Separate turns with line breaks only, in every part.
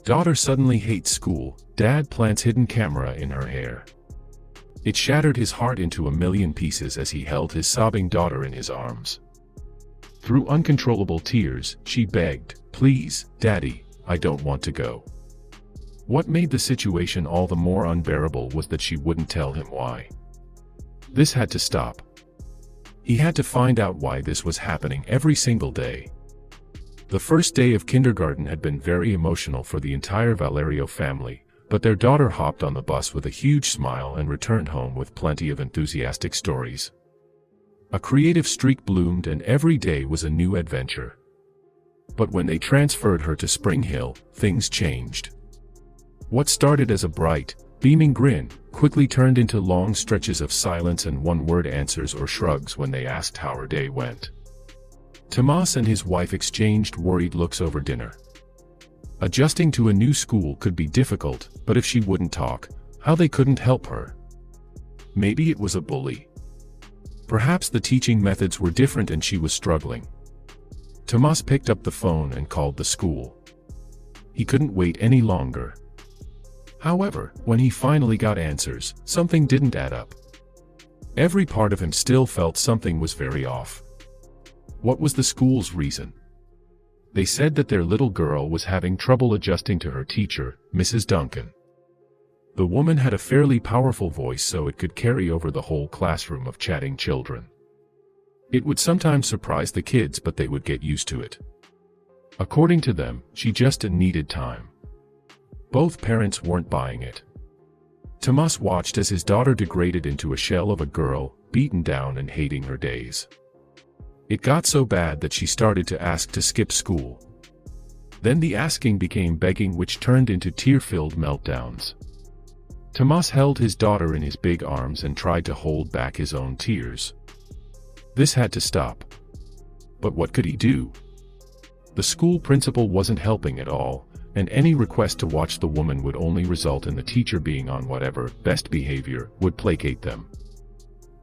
Daughter suddenly hates school, dad plants hidden camera in her hair. It shattered his heart into a million pieces as he held his sobbing daughter in his arms. Through uncontrollable tears, she begged, "Please, Daddy, I don't want to go." What made the situation all the more unbearable was that she wouldn't tell him why. This had to stop. He had to find out why this was happening every single day. The first day of kindergarten had been very emotional for the entire Valero family, but their daughter hopped on the bus with a huge smile and returned home with plenty of enthusiastic stories. A creative streak bloomed and every day was a new adventure. But when they transferred her to Spring Hill, things changed. What started as a bright, beaming grin quickly turned into long stretches of silence and one-word answers or shrugs when they asked how her day went. Tomas and his wife exchanged worried looks over dinner. Adjusting to a new school could be difficult, but if she wouldn't talk, how they couldn't help her. Maybe it was a bully. Perhaps the teaching methods were different and she was struggling. Tomas picked up the phone and called the school. He couldn't wait any longer. However, when he finally got answers, something didn't add up. Every part of him still felt something was very off. What was the school's reason? They said that their little girl was having trouble adjusting to her teacher, Mrs. Duncan. The woman had a fairly powerful voice, so it could carry over the whole classroom of chatting children. It would sometimes surprise the kids, but they would get used to it. According to them, she just needed time. Both parents weren't buying it. Tomas watched as his daughter degraded into a shell of a girl, beaten down and hating her days. It got so bad that she started to ask to skip school. Then the asking became begging, which turned into tear-filled meltdowns. Tomas held his daughter in his big arms and tried to hold back his own tears. This had to stop. But what could he do? The school principal wasn't helping at all, and any request to watch the woman would only result in the teacher being on whatever best behavior would placate them.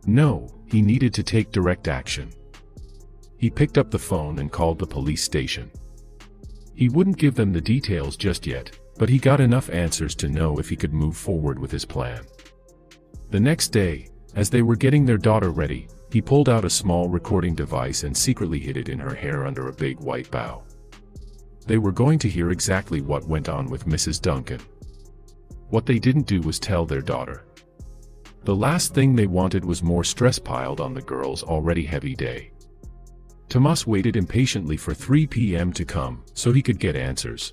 No, he needed to take direct action. He picked up the phone and called the police station. He wouldn't give them the details just yet, but he got enough answers to know if he could move forward with his plan. The next day, as they were getting their daughter ready, he pulled out a small recording device and secretly hid it in her hair under a big white bow. They were going to hear exactly what went on with Mrs. Duncan. What they didn't do was tell their daughter. The last thing they wanted was more stress piled on the girl's already heavy day. Tomas waited impatiently for 3 p.m. to come, so he could get answers.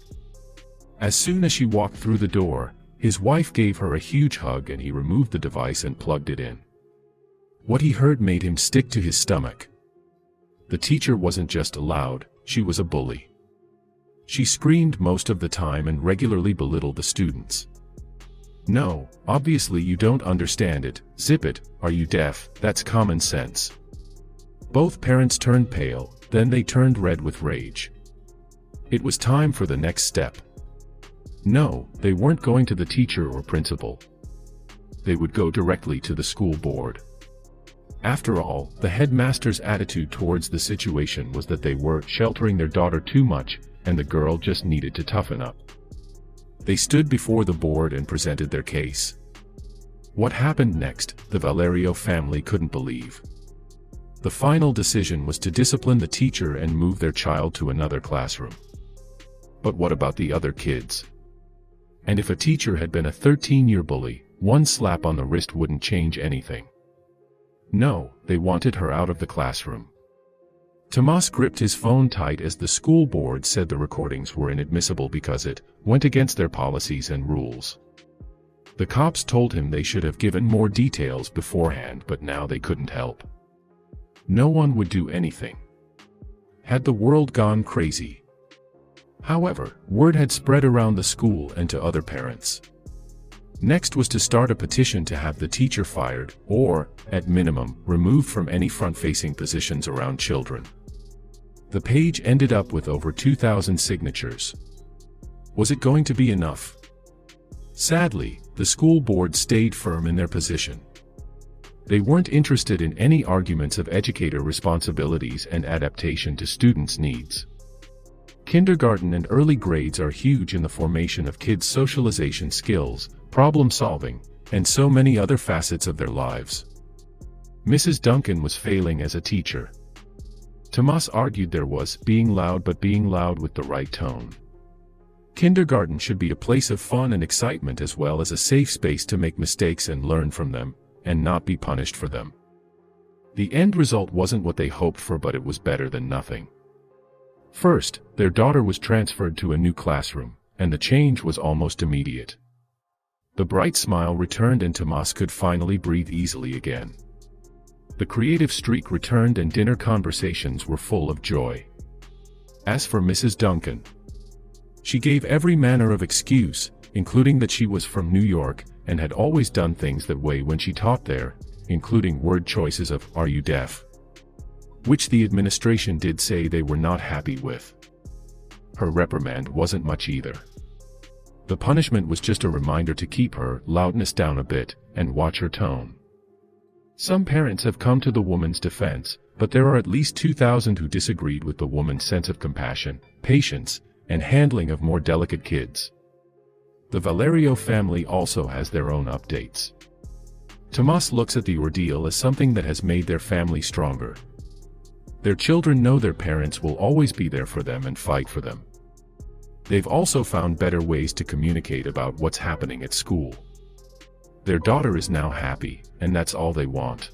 As soon as she walked through the door, his wife gave her a huge hug and he removed the device and plugged it in. What he heard made him stick to his stomach. The teacher wasn't just loud, she was a bully. She screamed most of the time and regularly belittled the students. "No, obviously you don't understand it, zip it, are you deaf, that's common sense." Both parents turned pale, then they turned red with rage. It was time for the next step. No, they weren't going to the teacher or principal. They would go directly to the school board. After all, the headmaster's attitude towards the situation was that they were sheltering their daughter too much, and the girl just needed to toughen up. They stood before the board and presented their case. What happened next, the Valero family couldn't believe. The final decision was to discipline the teacher and move their child to another classroom. But what about the other kids? And if a teacher had been a 13-year bully, one slap on the wrist wouldn't change anything. No, they wanted her out of the classroom. Tomas gripped his phone tight as the school board said the recordings were inadmissible because it went against their policies and rules. The cops told him they should have given more details beforehand, but now they couldn't help. No one would do anything. Had the world gone crazy? However, word had spread around the school and to other parents. Next was to start a petition to have the teacher fired, or, at minimum, removed from any front-facing positions around children. The page ended up with over 2,000 signatures. Was it going to be enough? Sadly, the school board stayed firm in their position. They weren't interested in any arguments of educator responsibilities and adaptation to students' needs. Kindergarten and early grades are huge in the formation of kids' socialization skills, problem solving, and so many other facets of their lives. Mrs. Duncan was failing as a teacher. Tomas argued there was being loud, but being loud with the right tone. Kindergarten should be a place of fun and excitement as well as a safe space to make mistakes and learn from them, and not be punished for them. The end result wasn't what they hoped for, but it was better than nothing. First, their daughter was transferred to a new classroom, and the change was almost immediate. The bright smile returned and Tomas could finally breathe easily again. The creative streak returned and dinner conversations were full of joy. As for Mrs. Duncan, she gave every manner of excuse, including that she was from New York and had always done things that way when she taught there, including word choices of "Are you deaf?" which the administration did say they were not happy with. Her reprimand wasn't much either. The punishment was just a reminder to keep her loudness down a bit and watch her tone. Some parents have come to the woman's defense, but there are at least 2,000 who disagreed with the woman's sense of compassion, patience, and handling of more delicate kids. The Valero family also has their own updates. Tomas looks at the ordeal as something that has made their family stronger. Their children know their parents will always be there for them and fight for them. They've also found better ways to communicate about what's happening at school. Their daughter is now happy, and that's all they want.